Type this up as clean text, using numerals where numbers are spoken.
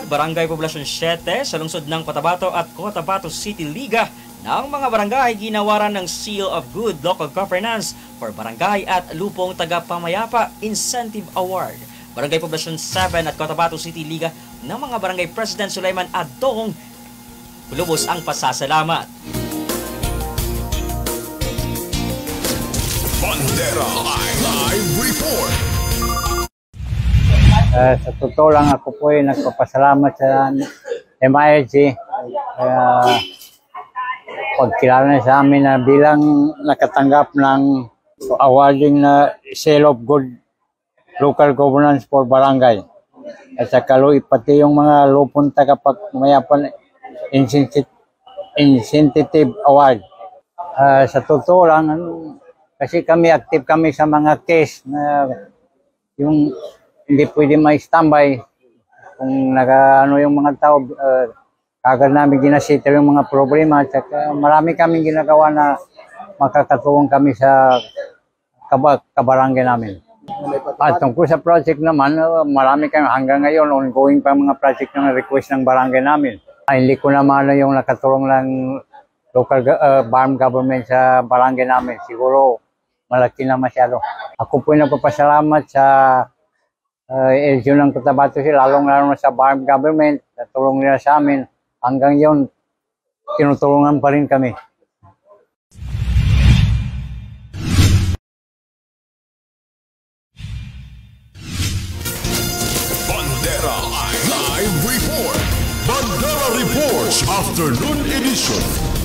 Barangay Poblasyon 7 sa lungsod ng Cotabato at Cotabato City Liga ng mga barangay ginawaran ng Seal of Good Local Governance for Barangay at Lupong Tagapamayapa Incentive Award. Barangay Poblasyon 7 at Cotabato City Liga ng mga barangay President Sulaiman Adong lubos ang pasasalamat. Bandera Live Report. Sa totoo lang ako po ay nagpapasalamat sa MILG pagkilala sa amin na bilang nakatanggap ng awarding na Seal of Good Local Governance for Barangay. At saka pati yung mga lupong tagapagmayapan Incentive Award. Sa totoo lang, kasi active kami sa mga case na yung hindi pwede may-standby kung yung mga tao, kagad namin ginasita yung mga problema at marami kaming ginagawa na makakatulong kami sa kabarangay namin. At tungkol sa project naman, marami kami hanggang ngayon, ongoing pa mga project na request ng barangay namin. Hindi ko naman yung nakatulong ng local farm government sa barangay namin. Siguro malaki na masyado. Ako po nagpapasalamat sa LGU ng Cotabato, lalong-lalo sa farm government, sa tulong nila sa amin. Hanggang yun, tinutulungan pa rin kami. Bandera Live Report. Bandera Reports Afternoon Edition.